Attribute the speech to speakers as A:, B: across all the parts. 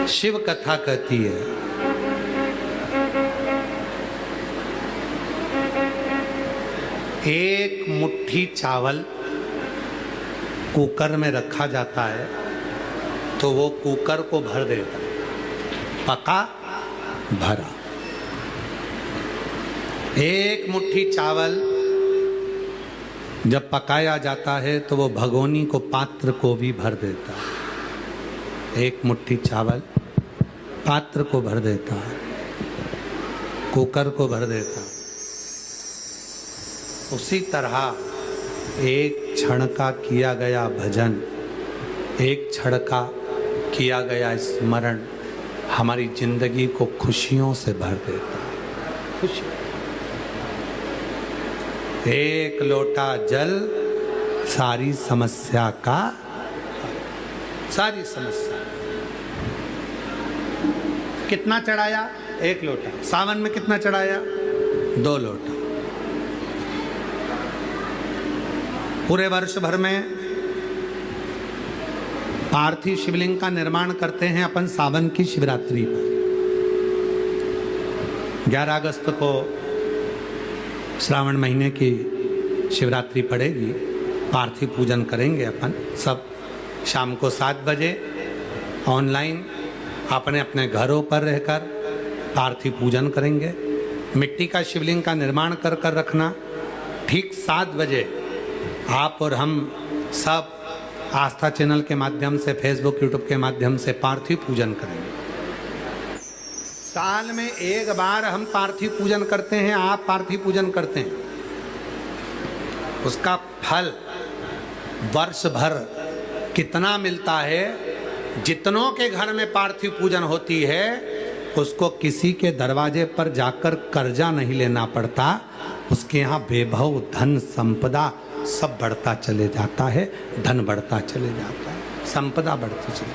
A: शिव कथा कहती है, एक मुट्ठी चावल कुकर में रखा जाता है तो वो कुकर को भर देता है, पका भरा। एक मुट्ठी चावल जब पकाया जाता है तो वो भगोनी को, पात्र को भी भर देता है। एक मुट्ठी चावल पात्र को भर देता है, कुकर को भर देता है। उसी तरह एक क्षण का किया गया भजन, एक क्षण का किया गया स्मरण हमारी जिंदगी को खुशियों से भर देता है। खुशी। एक लोटा जल सारी समस्या का, सारी समस्या। कितना चढ़ाया? एक लोटा। सावन में कितना चढ़ाया? 2 लोटा। पूरे वर्ष भर में पार्थिव शिवलिंग का निर्माण करते हैं अपन सावन की शिवरात्रि पर। 11 अगस्त को श्रावण महीने की शिवरात्रि पड़ेगी, पार्थिव पूजन करेंगे अपन सब। शाम को 7 बजे ऑनलाइन अपने अपने घरों पर रहकर पार्थिव पूजन करेंगे। मिट्टी का शिवलिंग का निर्माण कर कर रखना। ठीक 7 बजे आप और हम सब आस्था चैनल के माध्यम से, फेसबुक यूट्यूब के माध्यम से पार्थिव पूजन करेंगे। साल में एक बार हम पार्थिव पूजन करते हैं, आप पार्थिव पूजन करते हैं। उसका फल वर्ष भर कितना मिलता है? जितनों के घर में पार्थिव पूजन होती है उसको किसी के दरवाजे पर जाकर कर्जा नहीं लेना पड़ता। उसके यहाँ वैभव, धन, संपदा सब बढ़ता चले जाता है। धन बढ़ता चले जाता है, संपदा बढ़ती चली,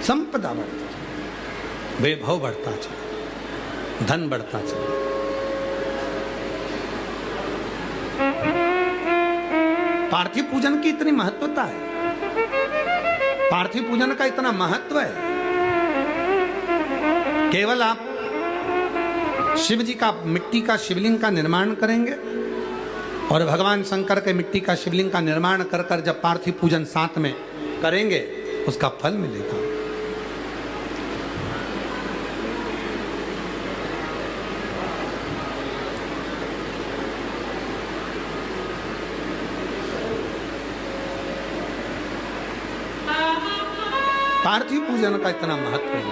A: संपदा बढ़ती चली, वैभव बढ़ता चले, धन बढ़ता चले। पार्थिव पूजन की इतनी महत्वता है, पार्थिव पूजन का इतना महत्व है। केवल आप शिव जी का मिट्टी का शिवलिंग का निर्माण करेंगे और भगवान शंकर के मिट्टी का शिवलिंग का निर्माण कर कर जब पार्थिव पूजन साथ में करेंगे उसका फल मिलेगा। पार्थिव पूजन का इतना महत्व है।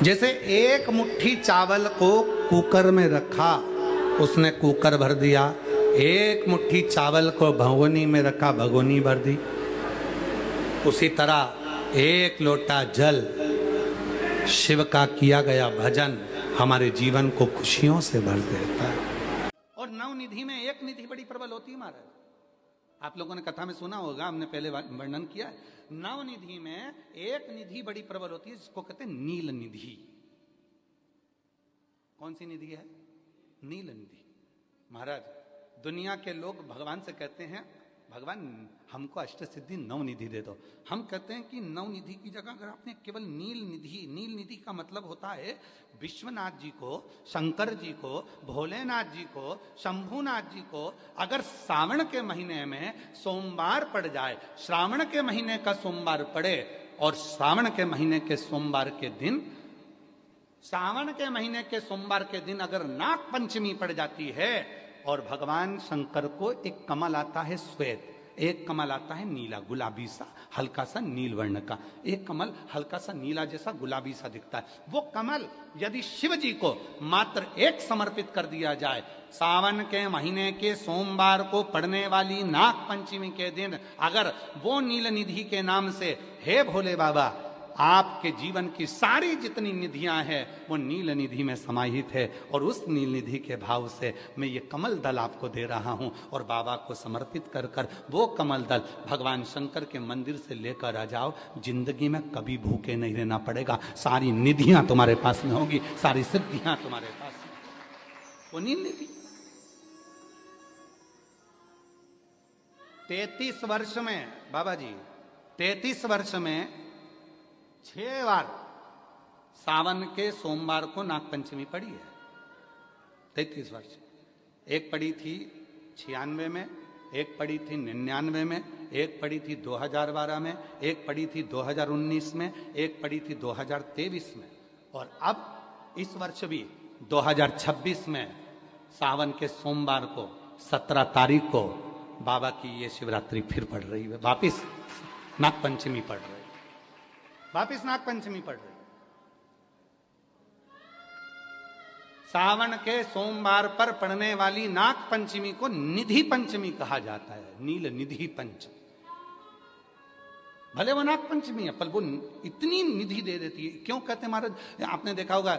A: जैसे एक मुट्ठी चावल को कुकर में रखा, उसने कुकर भर दिया। एक मुट्ठी चावल को भगोनी में रखा, भगोनी भर दी। उसी तरह एक लोटा जल, शिव का किया गया भजन हमारे जीवन को खुशियों से भर देता है। और नवनिधि में एक निधि बड़ी प्रबल होती है महाराज। आप लोगों ने कथा में सुना होगा, हमने पहले वर्णन किया है। नवनिधि में एक निधि बड़ी प्रबल होती है जिसको कहते हैं नील निधि। कौन सी निधि है? नील निधि। महाराज, दुनिया के लोग भगवान से कहते हैं, भगवान हमको अष्ट सिद्धि नवनिधि दे दो। हम कहते हैं कि नवनिधि की जगह अगर आपने केवल नील निधि, नील निधि का मतलब होता है विश्वनाथ जी को, शंकर जी को, भोलेनाथ जी को, शंभुनाथ जी को अगर सावन के महीने में सोमवार पड़ जाए, श्रावण के महीने का सोमवार पड़े और श्रावण के महीने के सोमवार के दिन, सावन के महीने के सोमवार के दिन अगर नाग पंचमी पड़ जाती है और भगवान शंकर को एक कमल आता है श्वेत, एक कमल आता है नीला, गुलाबी सा, हल्का सा नील वर्ण का, एक कमल हल्का सा नीला जैसा गुलाबी सा दिखता है। वो कमल यदि शिव जी को मात्र एक समर्पित कर दिया जाए, सावन के महीने के सोमवार को पड़ने वाली नाग पंचमी के दिन अगर वो नील निधि के नाम से, हे भोले बाबा आपके जीवन की सारी जितनी निधियां हैं वो नील निधि में समाहित है, और उस नील निधि के भाव से मैं ये कमल दल आपको दे रहा हूं और बाबा को समर्पित कर कर वो कमल दल भगवान शंकर के मंदिर से लेकर आ जाओ। जिंदगी में कभी भूखे नहीं रहना पड़ेगा, सारी निधियां तुम्हारे पास में होगी, सारी सिद्धियां तुम्हारे पास में। वो नील निधि 33 वर्ष में बाबा जी 33 वर्ष में 6 बार सावन के सोमवार को नागपंचमी पड़ी है। 33 वर्ष। एक पड़ी थी 96 में, एक पड़ी थी 99 में, एक पड़ी थी 2012 में, एक पड़ी थी 2019 में, एक पड़ी थी 2023 में, और अब इस वर्ष भी 2026 में सावन के सोमवार को 17 तारीख को बाबा की ये शिवरात्रि फिर पड़ रही है। वापिस नागपंचमी पड़ रही है, वापिस नागपंचमी पड़ रही है। सावन के सोमवार पर पड़ने वाली नाग पंचमी को निधि पंचमी कहा जाता है। नील निधि पंचमी, भले वो नाग पंचमी है पर वो इतनी निधि दे देती है। क्यों कहते हैं महाराज? आपने देखा होगा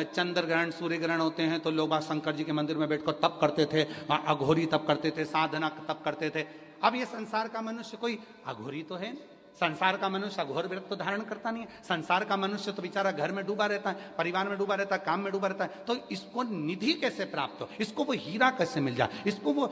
A: चंद्र ग्रहण सूर्य ग्रहण होते हैं तो लोग शंकर जी के मंदिर में बैठकर तप करते थे, अघोरी तप करते थे, साधना तप करते थे। अब ये संसार का मनुष्य कोई अघोरी तो है नहीं, संसार का मनुष्य अघोर व्रत तो धारण करता नहीं है। संसार का मनुष्य तो बेचारा घर में डूबा रहता है, परिवार में डूबा रहता है, काम में डूबा रहता है। तो इसको निधि कैसे प्राप्त हो, इसको वो हीरा कैसे मिल जाए, इसको वो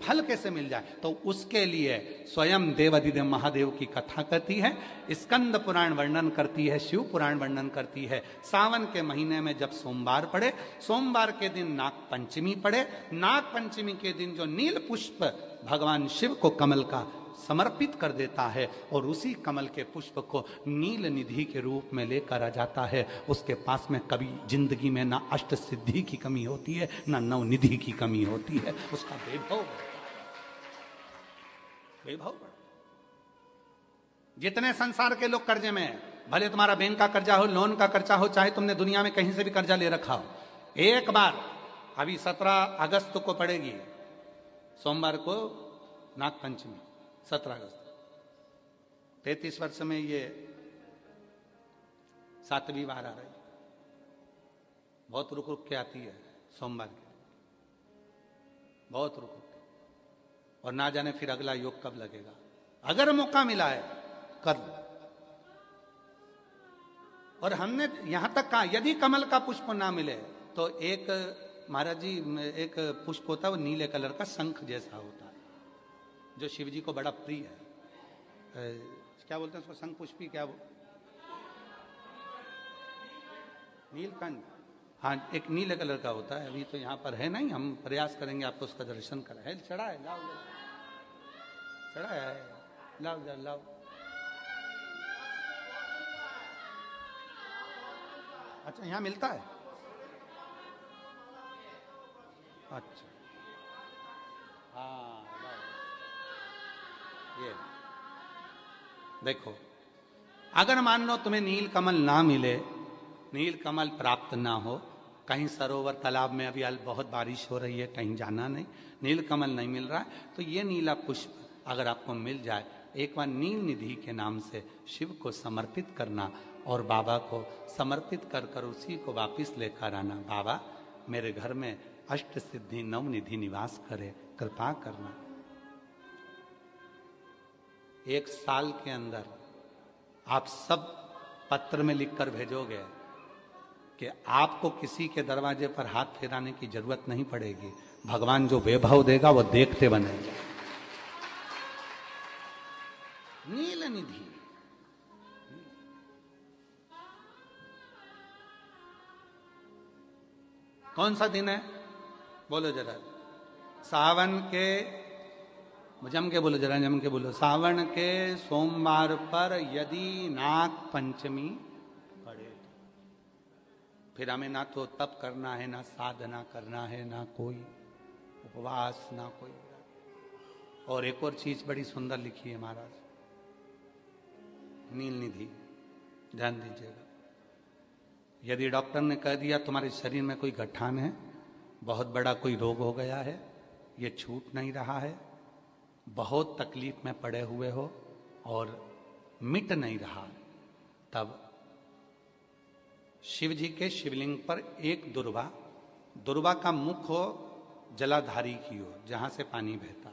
A: फल कैसे मिल जाए? तो उसके लिए स्वयं देवाधिदेव महादेव की कथा कहती है, स्कंद पुराण वर्णन करती है, शिव पुराण वर्णन करती है। सावन के महीने में जब सोमवार पड़े, सोमवार के दिन नाग पंचमी पड़े, नाग पंचमी के दिन जो नील पुष्प भगवान शिव को कमल का समर्पित कर देता है और उसी कमल के पुष्प को नील निधि के रूप में लेकर आ जाता है, उसके पास में कभी जिंदगी में ना अष्ट सिद्धि की कमी होती है, ना नवनिधि की कमी होती है। उसका वैभव वैभव। जितने संसार के लोग कर्जे में हैं, भले तुम्हारा बैंक का कर्जा हो, लोन का कर्जा हो, चाहे तुमने दुनिया में कहीं से भी कर्जा ले रखा हो, एक बार अभी 17 अगस्त को पड़ेगी, सोमवार को नाग पंचमी 17 अगस्त। 33 वर्ष में ये 7वीं बार आ रही, बहुत रुक रुक के आती है सोमवार के, बहुत रुक रुक के, और ना जाने फिर अगला योग कब लगेगा। अगर मौका मिला है कर लो। और हमने यहां तक कहा यदि कमल का पुष्प ना मिले तो एक महाराज जी एक पुष्प होता है, वो नीले कलर का शंख जैसा होता है, जो शिव जी को बड़ा प्रिय है। क्या बोलते हैं उसको? शंख पुष्पी, क्या वो नीलकंठ। हाँ, एक नीले कलर का होता है। अभी तो यहाँ पर है नहीं, हम प्रयास करेंगे आपको उसका दर्शन कराए। चढ़ा है, लाओ चढ़ा है, लाओ लाओ। अच्छा, यहाँ मिलता है? अच्छा, हाँ ये देखो, अगर मान लो तुम्हें नील कमल ना मिले, नील कमल प्राप्त ना हो, कहीं सरोवर तालाब में अभी बहुत बारिश हो रही है, कहीं जाना नहीं, नील कमल नहीं मिल रहा है, तो ये नीला पुष्प अगर आपको मिल जाए, एक बार नील निधि के नाम से शिव को समर्पित करना और बाबा को समर्पित कर कर उसी को वापिस लेकर आना। बाबा मेरे घर में अष्ट सिद्धि नव निधि निवास करे, कृपा करना। 1 साल के अंदर आप सब पत्र में लिखकर भेजोगे कि आपको किसी के दरवाजे पर हाथ फेराने की जरूरत नहीं पड़ेगी, भगवान जो वैभव देगा वो देखते बनेगा। नील निधि। कौन सा दिन है बोलो जरा? सावन के, जम के बोलो जरा, जम के बोलो। सावन के सोमवार पर यदि नाग पंचमी पड़े, फिर हमें ना तो तप करना है, ना साधना करना है, ना कोई उपवास, ना कोई। और एक और चीज बड़ी सुंदर लिखी है महाराज, नील निधि, ध्यान दीजिएगा। यदि डॉक्टर ने कह दिया तुम्हारे शरीर में कोई गठान है, बहुत बड़ा कोई रोग हो गया है, ये छूट नहीं रहा है, बहुत तकलीफ में पड़े हुए हो और मिट नहीं रहा, तब शिव जी के शिवलिंग पर एक दुर्वा, दुर्वा का मुख हो जलाधारी की हो जहां से पानी बहता,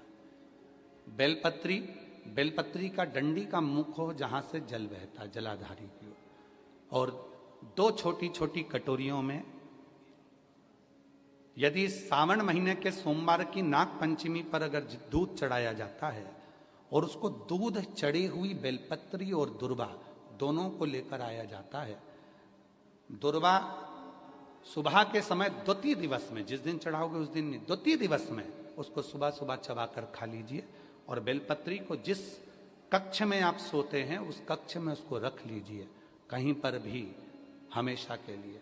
A: बेलपत्री, बेलपत्री का डंडी का मुख हो जहां से जल बहता, जलाधारी की हो, और 2 छोटी छोटी कटोरियों में यदि सावन महीने के सोमवार की नाग पंचमी पर अगर दूध चढ़ाया जाता है और उसको दूध चढ़ी हुई बेलपत्री और दुर्वा दोनों को लेकर आया जाता है। दुर्वा सुबह के समय द्वितीय दिवस में, जिस दिन चढ़ाओगे उस दिन नहीं, द्वितीय दिवस में उसको सुबह सुबह चबाकर खा लीजिए। और बेलपत्री को जिस कक्ष में आप सोते हैं उस कक्ष में उसको रख लीजिए, कहीं पर भी, हमेशा के लिए।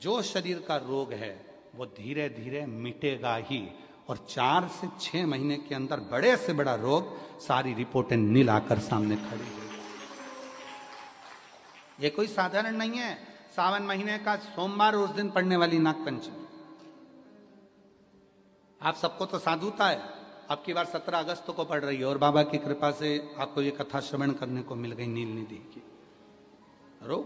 A: जो शरीर का रोग है वो धीरे धीरे मिटेगा ही, और 4 से 6 महीने के अंदर बड़े से बड़ा रोग सारी रिपोर्टें नील आकर सामने खड़ी है। ये कोई साधारण नहीं है। सावन महीने का सोमवार उस दिन पड़ने वाली नागपंचमी, आप सबको तो साधुता है, अब की बार 17 अगस्त को पड़ रही है, और बाबा की कृपा से आपको ये कथा श्रवण करने को मिल गई नील निधि की। रोग